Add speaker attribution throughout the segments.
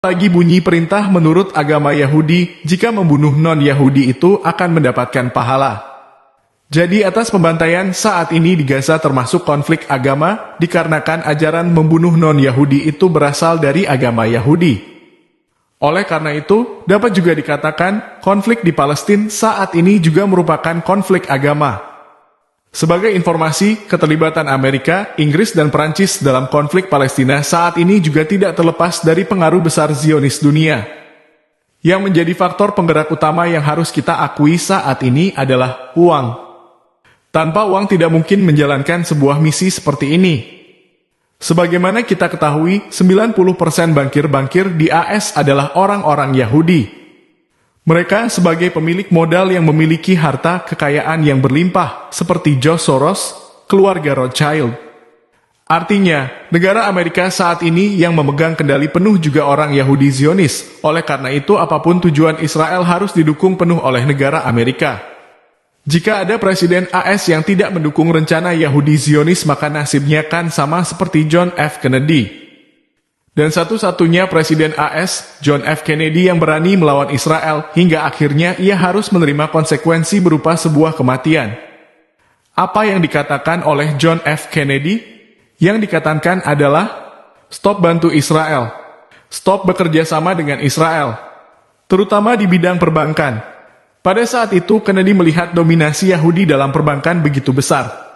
Speaker 1: Lagi bunyi perintah menurut agama Yahudi, jika membunuh non-Yahudi itu akan mendapatkan pahala. Jadi atas pembantaian saat ini di Gaza termasuk konflik agama, dikarenakan ajaran membunuh non-Yahudi itu berasal dari agama Yahudi. Oleh karena itu, dapat juga dikatakan konflik di Palestina saat ini juga merupakan konflik agama. Sebagai informasi, keterlibatan Amerika, Inggris, dan Perancis dalam konflik Palestina saat ini juga tidak terlepas dari pengaruh besar Zionis dunia. Yang menjadi faktor penggerak utama yang harus kita akui saat ini adalah uang. Tanpa uang tidak mungkin menjalankan sebuah misi seperti ini. Sebagaimana kita ketahui, 90% bankir-bankir di AS adalah orang-orang Yahudi. Mereka sebagai pemilik modal yang memiliki harta kekayaan yang berlimpah, seperti George Soros, keluarga Rothschild. Artinya, negara Amerika saat ini yang memegang kendali penuh juga orang Yahudi Zionis. Oleh karena itu, apapun tujuan Israel harus didukung penuh oleh negara Amerika. Jika ada presiden AS yang tidak mendukung rencana Yahudi Zionis, maka nasibnya kan sama seperti John F. Kennedy. Dan satu-satunya presiden AS, John F. Kennedy yang berani melawan Israel, hingga akhirnya ia harus menerima konsekuensi berupa sebuah kematian. Apa yang dikatakan oleh John F. Kennedy? Yang dikatakan adalah, stop bantu Israel, stop bekerja sama dengan Israel, terutama di bidang perbankan. Pada saat itu Kennedy melihat dominasi Yahudi dalam perbankan begitu besar.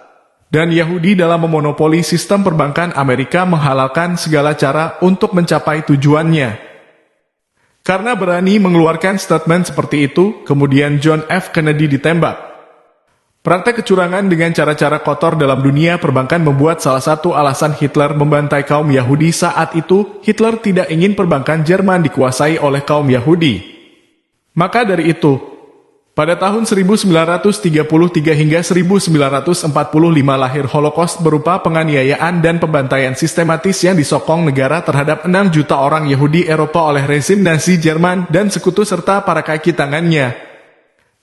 Speaker 1: Dan Yahudi dalam memonopoli sistem perbankan Amerika menghalalkan segala cara untuk mencapai tujuannya. Karena berani mengeluarkan statement seperti itu, kemudian John F. Kennedy ditembak. Praktek kecurangan dengan cara-cara kotor dalam dunia perbankan membuat salah satu alasan Hitler membantai kaum Yahudi saat itu. Hitler tidak ingin perbankan Jerman dikuasai oleh kaum Yahudi. Maka dari itu, pada tahun 1933 hingga 1945 lahir Holocaust berupa penganiayaan dan pembantaian sistematis yang disokong negara terhadap 6 juta orang Yahudi Eropa oleh rezim Nazi Jerman dan sekutu serta para kaki tangannya.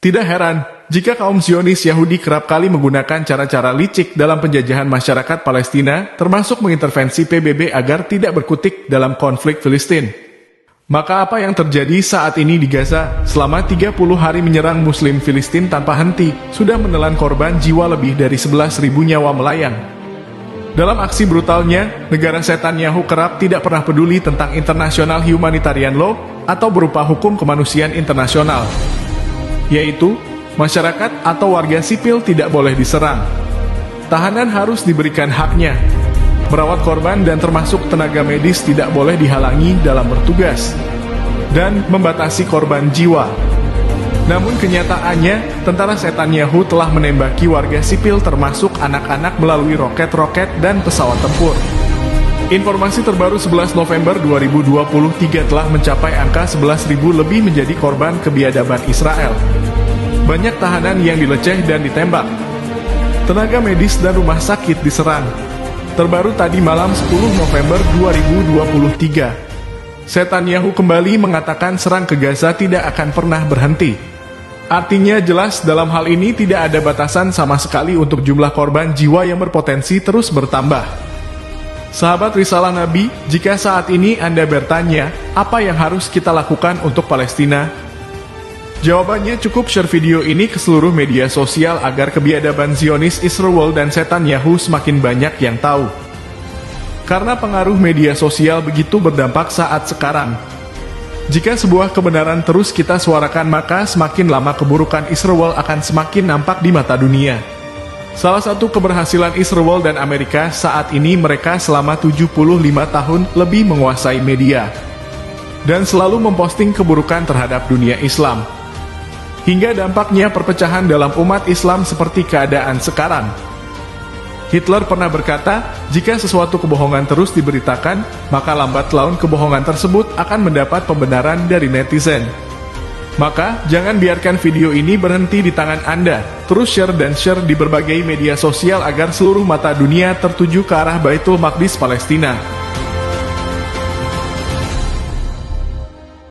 Speaker 1: Tidak heran jika kaum Zionis Yahudi kerap kali menggunakan cara-cara licik dalam penjajahan masyarakat Palestina, termasuk mengintervensi PBB agar tidak berkutik dalam konflik Filistin. Maka apa yang terjadi saat ini di Gaza, selama 30 hari menyerang Muslim Filistin tanpa henti, sudah menelan korban jiwa lebih dari 11.000 nyawa melayang. Dalam aksi brutalnya, negara Netanyahu kerap tidak pernah peduli tentang international humanitarian law, atau berupa hukum kemanusiaan internasional. Yaitu, masyarakat atau warga sipil tidak boleh diserang. Tahanan harus diberikan haknya. Merawat korban dan termasuk tenaga medis tidak boleh dihalangi dalam bertugas, dan membatasi korban jiwa. Namun kenyataannya, tentara Netanyahu telah menembaki warga sipil termasuk anak-anak melalui roket-roket dan pesawat tempur. Informasi terbaru 11 November 2023 telah mencapai angka 11.000 lebih menjadi korban kebiadaban Israel. Banyak tahanan yang dileceh dan ditembak. Tenaga medis dan rumah sakit diserang. Terbaru tadi malam 10 November 2023, Netanyahu kembali mengatakan serang ke Gaza tidak akan pernah berhenti. Artinya jelas dalam hal ini tidak ada batasan sama sekali untuk jumlah korban jiwa yang berpotensi terus bertambah. Sahabat Risalah Nabi, jika saat ini Anda bertanya, apa yang harus kita lakukan untuk Palestina? Jawabannya cukup share video ini ke seluruh media sosial agar kebiadaban Zionis Israel dan Netanyahu semakin banyak yang tahu. Karena pengaruh media sosial begitu berdampak saat sekarang. Jika sebuah kebenaran terus kita suarakan, maka semakin lama keburukan Israel akan semakin nampak di mata dunia. Salah satu keberhasilan Israel dan Amerika saat ini, mereka selama 75 tahun lebih menguasai media. Dan selalu memposting keburukan terhadap dunia Islam. Hingga dampaknya perpecahan dalam umat Islam seperti keadaan sekarang. Hitler pernah berkata, jika sesuatu kebohongan terus diberitakan, maka lambat laun kebohongan tersebut akan mendapat pembenaran dari netizen. Maka, jangan biarkan video ini berhenti di tangan Anda. Terus share dan share di berbagai media sosial agar seluruh mata dunia tertuju ke arah Baitul Maqdis Palestina.